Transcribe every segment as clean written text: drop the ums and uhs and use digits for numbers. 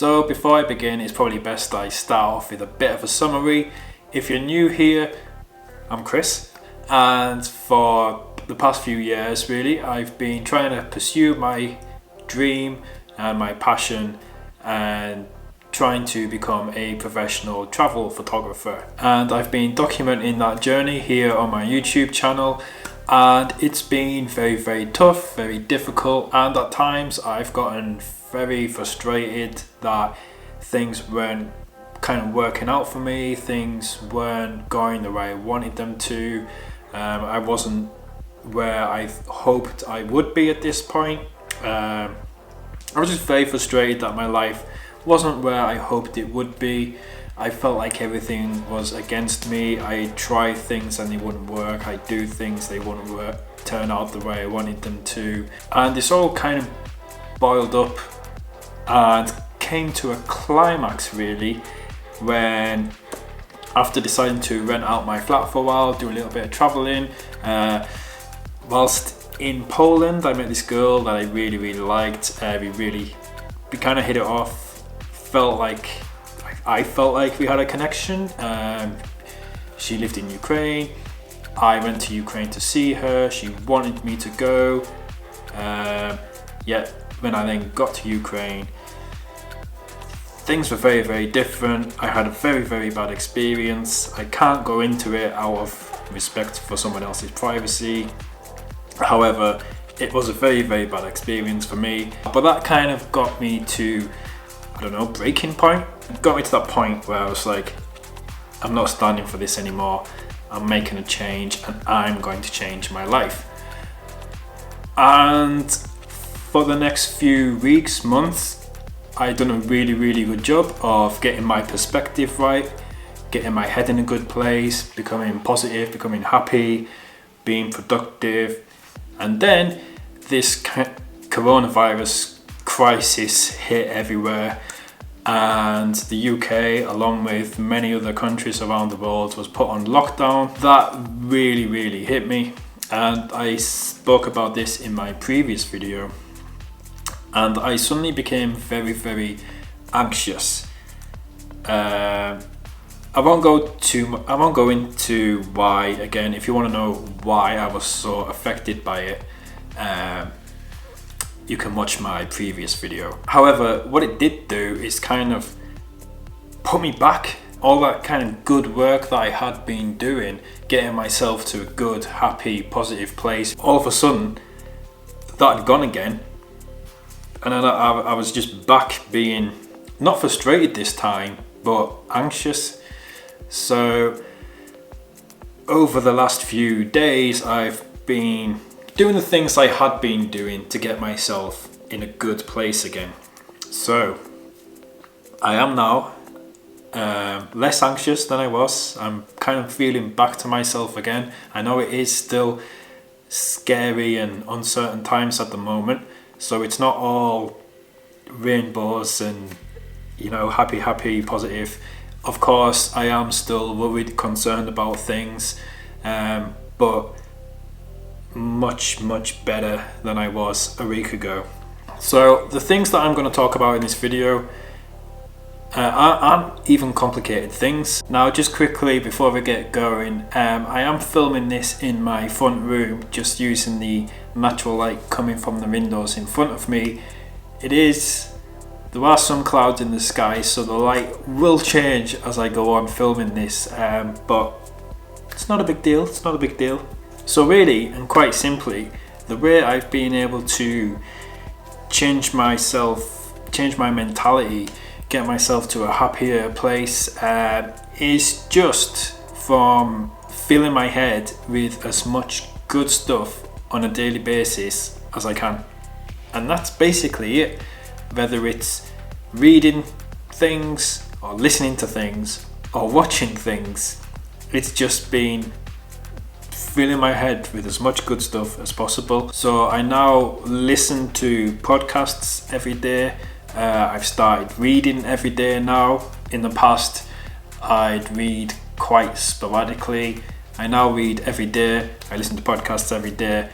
So before I begin, it's probably best I start off with a bit of a summary. If you're new here, I'm Chris, and for the past few years really, I've been trying to pursue my dream and my passion and trying to become a professional travel photographer. And I've been documenting that journey here on my YouTube channel, and it's been very, very tough, very difficult, and at times I've gotten very frustrated that things weren't kind of working out for me, things weren't going the way I wanted them to. I wasn't where I hoped I would be at this point. I was just very frustrated that my life wasn't where I hoped it would be. I felt like everything was against me. I tried things and they wouldn't work. I do things, they wouldn't work, turn out the way I wanted them to. And this all kind of boiled up and came to a climax really when, after deciding to rent out my flat for a while, do a little bit of traveling, whilst in Poland I met this girl that I really, really liked. We kind of hit it off. I felt like we had a connection. She lived in Ukraine. I went to Ukraine to see her. She wanted me to go. Yet when I then got to Ukraine, things were very, very different. I had a very, very bad experience. I can't go into it out of respect for someone else's privacy. However, it was a very, very bad experience for me. But that kind of got me to, breaking point. It got me to that point where I was like, I'm not standing for this anymore. I'm making a change and I'm going to change my life. And for the next few weeks, months, I've done a really, really good job of getting my perspective right, getting my head in a good place, becoming positive, becoming happy, being productive. And then this coronavirus crisis hit everywhere, and the UK, along with many other countries around the world, was put on lockdown. That really, really hit me, and I spoke about this in my previous video, and I suddenly became very, very anxious. I won't go into why. Again, if you want to know why I was so affected by it, you can watch my previous video. However, what it did do is kind of put me back. All that kind of good work that I had been doing, getting myself to a good, happy, positive place, all of a sudden that had gone again. And then I was just back being not frustrated this time, but anxious. So over the last few days, I've been doing the things I had been doing to get myself in a good place again. So I am now less anxious than I was. I'm kind of feeling back to myself again. I know it is still scary and uncertain times at the moment, so it's not all rainbows and happy, positive. Of course, I am still worried, concerned about things, but much, much better than I was a week ago. So the things that I'm going to talk about in this video aren't even complicated things. Now, just quickly before we get going, I am filming this in my front room, just using the natural light coming from the windows in front of me. There are some clouds in the sky, so the light will change as I go on filming this, but it's not a big deal. So really, and quite simply, the way I've been able to change my mentality, get myself to a happier place, is just from filling my head with as much good stuff on a daily basis as I can. And that's basically it. Whether it's reading things or listening to things or watching things, it's just been filling my head with as much good stuff as possible. So I now listen to podcasts every day. I've started reading every day now. In the past, I'd read quite sporadically. I now read every day. I listen to podcasts every day.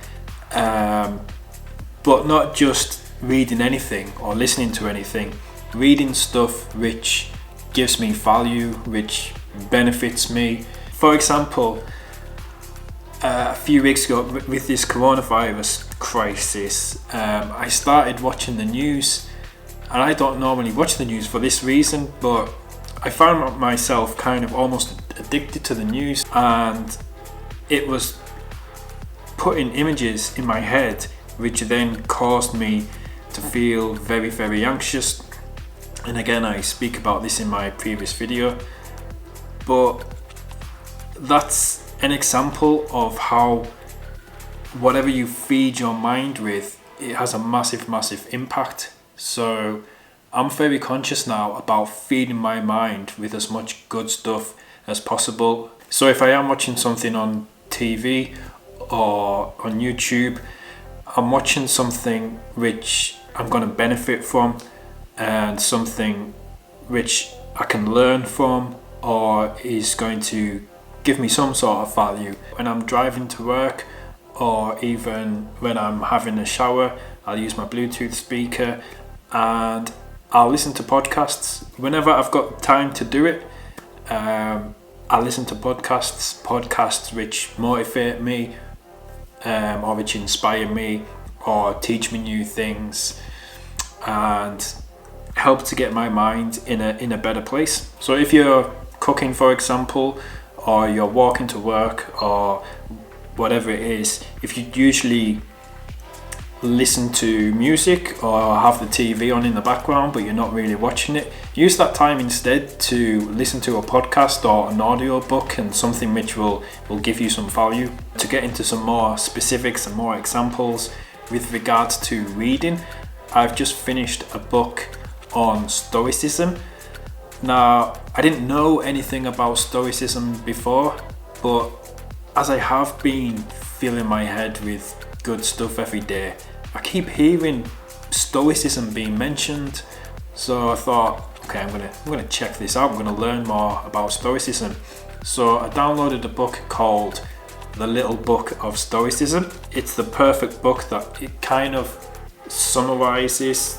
But not just reading anything or listening to anything, reading stuff which gives me value, which benefits me. For example, a few weeks ago with this coronavirus crisis, I started watching the news, and I don't normally watch the news for this reason, but I found myself kind of almost addicted to the news, and it was putting images in my head which then caused me to feel very, very anxious. And again, I speak about this in my previous video, but that's an example of how whatever you feed your mind with, it has a massive impact. So I'm very conscious now about feeding my mind with as much good stuff as possible. So if I am watching something on TV or on YouTube, I'm watching something which I'm going to benefit from, and something which I can learn from, or is going to give me some sort of value. When I'm driving to work, or even when I'm having a shower, I'll use my Bluetooth speaker and I'll listen to podcasts. Whenever I've got time to do it, I listen to podcasts which motivate me, or which inspire me, or teach me new things, and help to get my mind in a better place. So if you're cooking, for example, or you're walking to work, or whatever it is, if you usually listen to music or have the TV on in the background but you're not really watching it, use that time instead to listen to a podcast or an audio book, and something which will give you some value. To get into some more specifics and more examples with regards to reading, I've just finished a book on stoicism. Now, I didn't know anything about stoicism before, but as I have been filling my head with good stuff every day, I keep hearing stoicism being mentioned. So I thought, okay, I'm gonna check this out. I'm gonna learn more about stoicism. So I downloaded a book called The Little Book of Stoicism. It's the perfect book that it kind of summarizes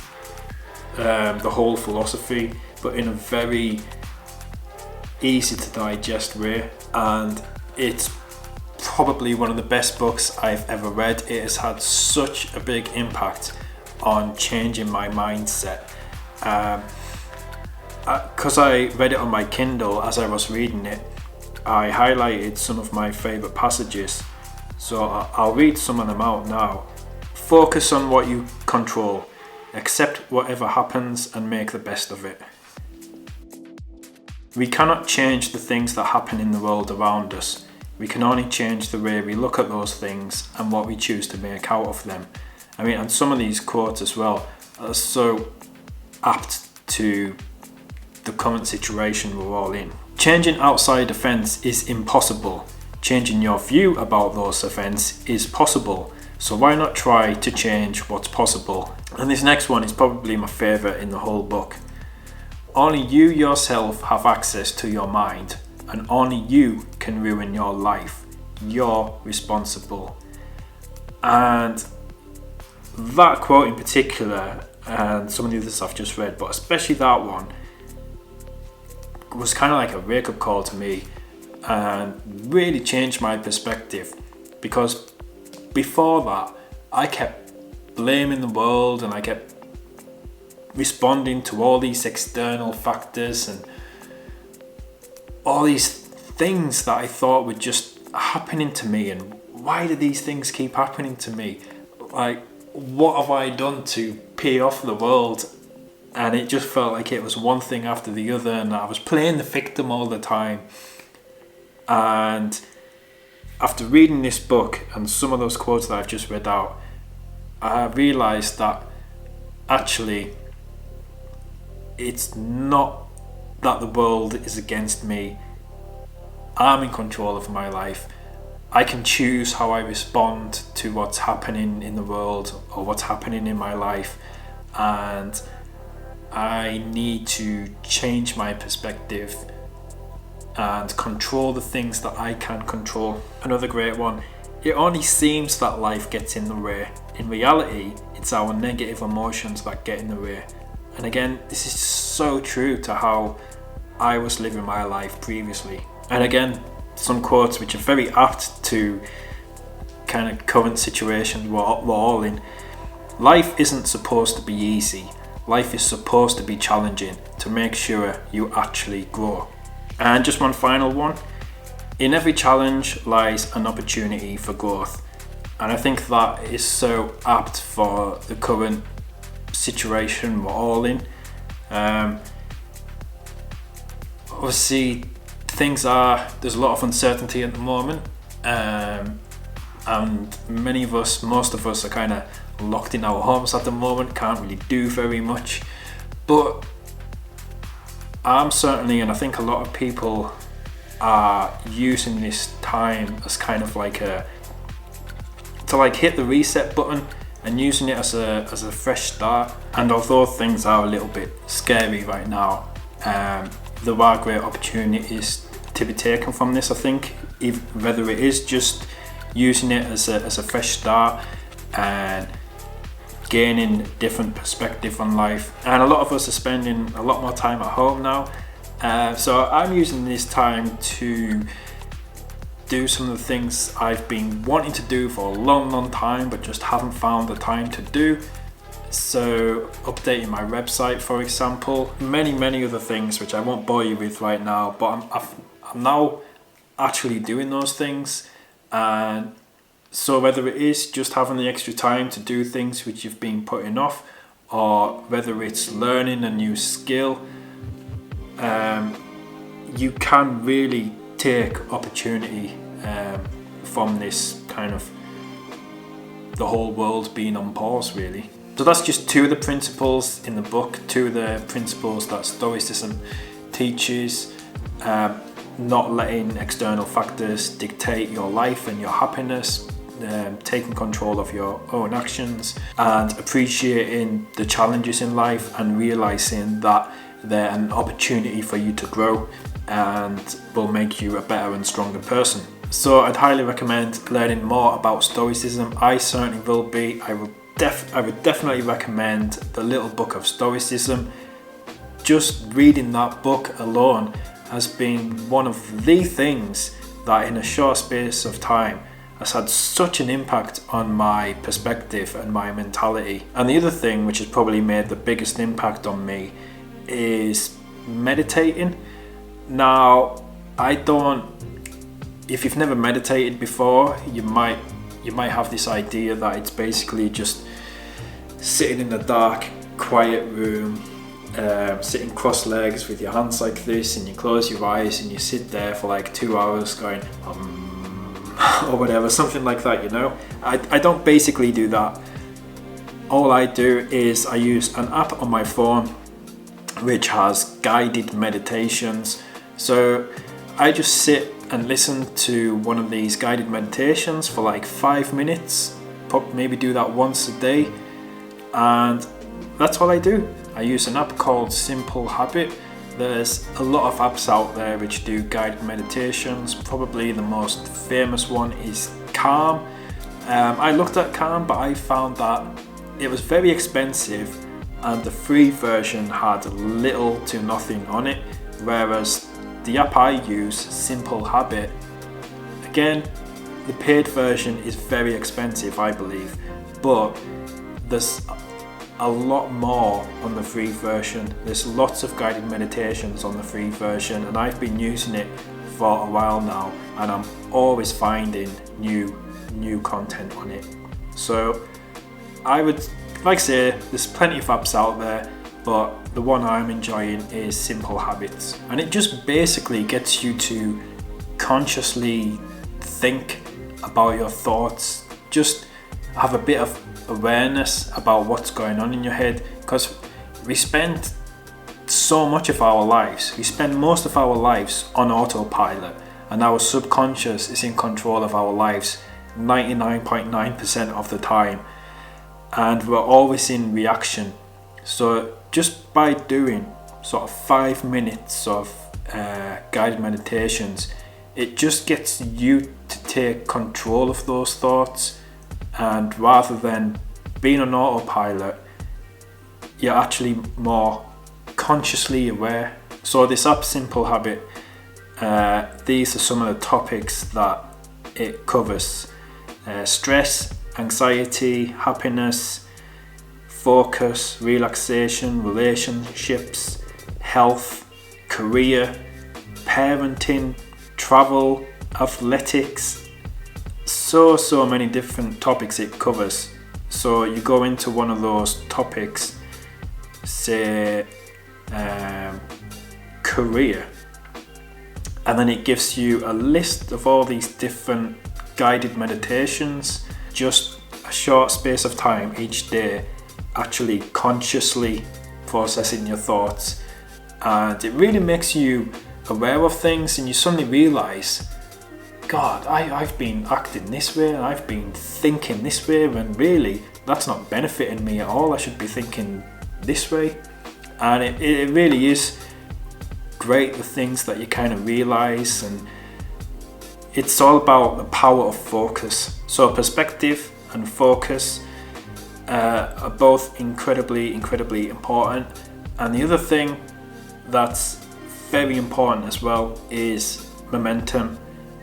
the whole philosophy, but in a very easy to digest way, and it's probably one of the best books I've ever read. It has had such a big impact on changing my mindset. Because I read it on my Kindle as I was reading it, I highlighted some of my favourite passages. So I'll read some of them out now. Focus on what you control. Accept whatever happens and make the best of it. We cannot change the things that happen in the world around us. We can only change the way we look at those things and what we choose to make out of them. I mean, and some of these quotes as well are so apt to the current situation we're all in. Changing outside events is impossible. Changing your view about those events is possible. So why not try to change what's possible? And this next one is probably my favourite in the whole book. Only you yourself have access to your mind, and only you can ruin your life. You're responsible. And that quote in particular, and some of the others I've just read, but especially that one, was kind of like a wake-up call to me and really changed my perspective. Because before that, I kept blaming the world, and I kept responding to all these external factors and all these things that I thought were just happening to me. And why do these things keep happening to me? Like, what have I done to pay off the world? And it just felt like it was one thing after the other, and I was playing the victim all the time. And after reading this book and some of those quotes that I've just read out, I realised that actually it's not that the world is against me. I'm in control of my life. I can choose how I respond to what's happening in the world or what's happening in my life, and I need to change my perspective and control the things that I can control. Another great one. It only seems that life gets in the way. In reality, it's our negative emotions that get in the way. And again, this is so true to how I was living my life previously. And again, some quotes which are very apt to kind of current situation we're all in. Life isn't supposed to be easy. Life is supposed to be challenging to make sure you actually grow. And just one final one. In every challenge lies an opportunity for growth. And I think that is so apt for the current situation we're all in. Obviously, there's a lot of uncertainty at the moment. And most of us are kind of locked in our homes at the moment, can't really do very much. But I'm certainly, and I think a lot of people are using this time as kind of like to hit the reset button and using it as a fresh start. And although things are a little bit scary right now, there are great opportunities to be taken from this. I think whether it is just using it as a fresh start and gaining different perspective on life. And a lot of us are spending a lot more time at home now, so I'm using this time to do some of the things I've been wanting to do for a long time but just haven't found the time to do. So updating my website, for example, many other things which I won't bore you with right now, but I'm now actually doing those things. And so whether it is just having the extra time to do things which you've been putting off, or whether it's learning a new skill, you can really take opportunity from this kind of the whole world being on pause, really. So that's just two of the principles in the book, two of the principles that Stoicism teaches. Not letting external factors dictate your life and your happiness, taking control of your own actions, and appreciating the challenges in life and realizing that they're an opportunity for you to grow and will make you a better and stronger person. So I'd highly recommend learning more about Stoicism. I certainly will be. I would definitely recommend the Little Book of Stoicism. Just reading that book alone has been one of the things that in a short space of time has had such an impact on my perspective and my mentality. And the other thing which has probably made the biggest impact on me is meditating. Now, if you've never meditated before, you might have this idea that it's basically just sitting in a dark, quiet room, sitting cross-legs with your hands like this, and you close your eyes and you sit there for like 2 hours going or whatever, something like that, you know. I don't basically do that. All I do is I use an app on my phone which has guided meditations. So I just sit and listen to one of these guided meditations for like 5 minutes, maybe do that once a day, and that's what I do. I use an app called Simple Habit. There's a lot of apps out there which do guided meditations. Probably the most famous one is Calm. I looked at Calm, but I found that it was very expensive and the free version had little to nothing on it, whereas the app I use, Simple Habit, again, the paid version is very expensive, I believe, but there's a lot more on the free version. There's lots of guided meditations on the free version, and I've been using it for a while now, and I'm always finding new content on it. So I would, like I say, there's plenty of apps out there, but the one I'm enjoying is Simple Habits, and it just basically gets you to consciously think about your thoughts, just have a bit of awareness about what's going on in your head, because we spend so much of our lives, we spend most of our lives on autopilot, and our subconscious is in control of our lives 99.9% of the time, and we're always in reaction. So just by doing sort of 5 minutes of guided meditations, it just gets you to take control of those thoughts, and rather than being on autopilot, you're actually more consciously aware. So this app Simple Habit, these are some of the topics that it covers: stress, anxiety, happiness, focus, relaxation, relationships, health, career, parenting, travel, athletics. So many different topics it covers. So you go into one of those topics, say career, and then it gives you a list of all these different guided meditations, just a short space of time each day, actually consciously processing your thoughts. And it really makes you aware of things, and you suddenly realize, God, I've been acting this way and I've been thinking this way, when really that's not benefiting me at all. I should be thinking this way. And it really is great, the things that you kind of realize. And it's all about the power of focus. So perspective and focus are both incredibly important. And the other thing that's very important as well is momentum.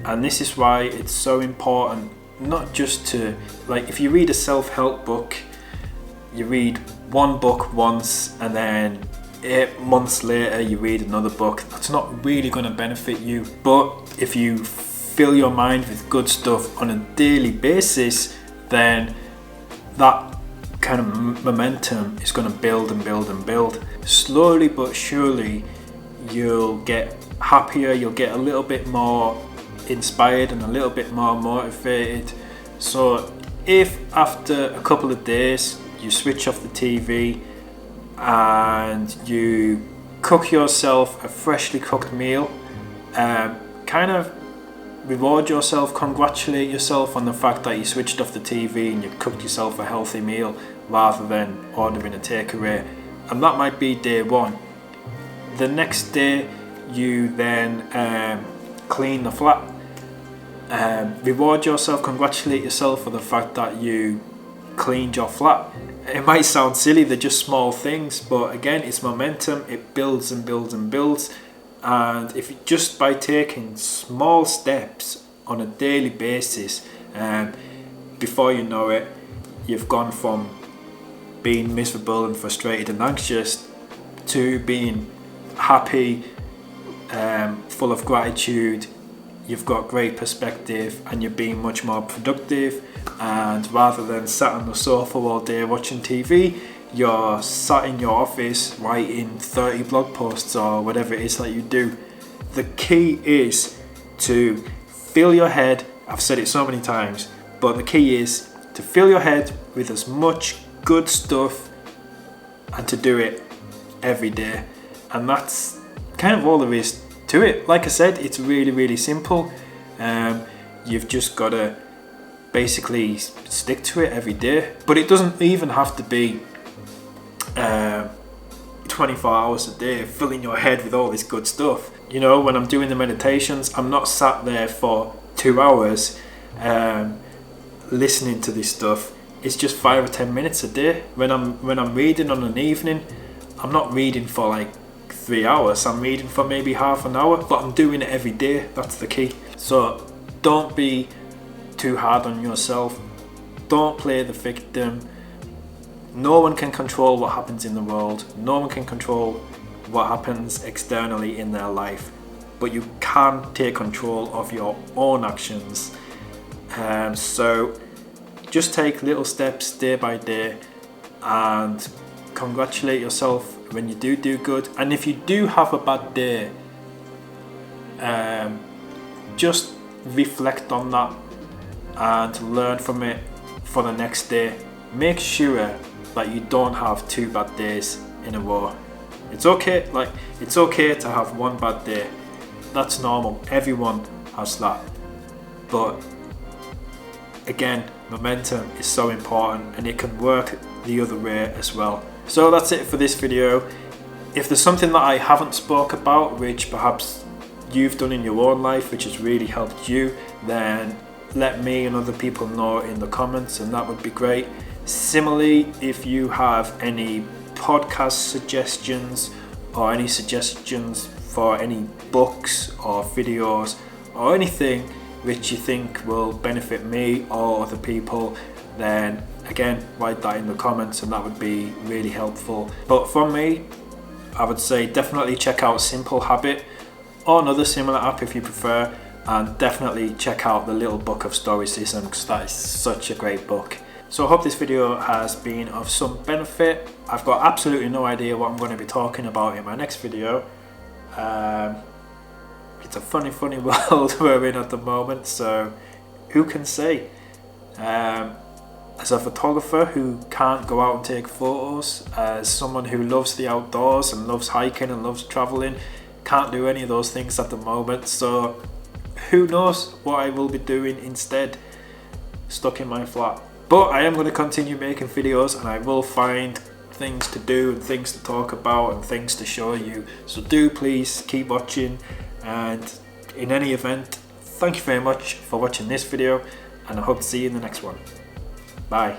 And this is why it's so important, not just to, like, if you read a self-help book, you read one book once and then 8 months later you read another book, that's not really going to benefit you. But if you fill your mind with good stuff on a daily basis, then that kind of momentum is going to build and build and build. Slowly but surely you'll get happier, you'll get a little bit more inspired and a little bit more motivated. So if after a couple of days you switch off the TV and you cook yourself a freshly cooked meal, kind of reward yourself, congratulate yourself on the fact that you switched off the TV and you cooked yourself a healthy meal rather than ordering a takeaway. And that might be day one. The next day you then clean the flat. Reward yourself, congratulate yourself for the fact that you cleaned your flat. It might sound silly, they're just small things, but again, it's momentum. It builds and builds and builds. And if just by taking small steps on a daily basis, before you know it, you've gone from being miserable and frustrated and anxious to being happy, full of gratitude. You've got great perspective and you're being much more productive. And rather than sat on the sofa all day watching TV, you're sat in your office writing 30 blog posts or whatever it is that you do. The key is to fill your head, I've said it so many times, but the key is to fill your head with as much good stuff and to do it every day. And that's kind of all there is to it. Like I said, it's really simple. You've just got to basically stick to it every day. But it doesn't even have to be 24 hours a day filling your head with all this good stuff. You know, when I'm doing the meditations, I'm not sat there for 2 hours listening to this stuff. It's just 5 or 10 minutes a day. When I'm reading on an evening, I'm not reading for like 3 hours. I'm reading for maybe half an hour, but I'm doing it every day. That's the key. So don't be too hard on yourself. Don't play the victim. No one can control what happens in the world. No one can control what happens externally in their life, but you can take control of your own actions. So just take little steps day by day and congratulate yourself when you do good. And if you do have a bad day, just reflect on that and learn from it for the next day. Make sure that you don't have 2 bad days in a row. It's okay to have one bad day. That's normal. Everyone has that. But again, momentum is so important, and it can work the other way as well. So that's it for this video. If there's something that I haven't spoke about, which perhaps you've done in your own life, which has really helped you, then let me and other people know in the comments, and that would be great. Similarly, if you have any podcast suggestions or any suggestions for any books or videos or anything which you think will benefit me or other people, then again, write that in the comments and that would be really helpful. But from me, I would say definitely check out Simple Habit or another similar app if you prefer, and definitely check out the Little Book of Stoicism because that is such a great book. So I hope this video has been of some benefit. I've got absolutely no idea what I'm going to be talking about in my next video. It's a funny world we're in at the moment, so who can say? As a photographer who can't go out and take photos, as someone who loves the outdoors and loves hiking and loves traveling, can't do any of those things at the moment, so who knows what I will be doing instead, stuck in my flat. But I am going to continue making videos and I will find things to do and things to talk about and things to show you, so do please keep watching. And in any event, thank you very much for watching this video and I hope to see you in the next one. Bye.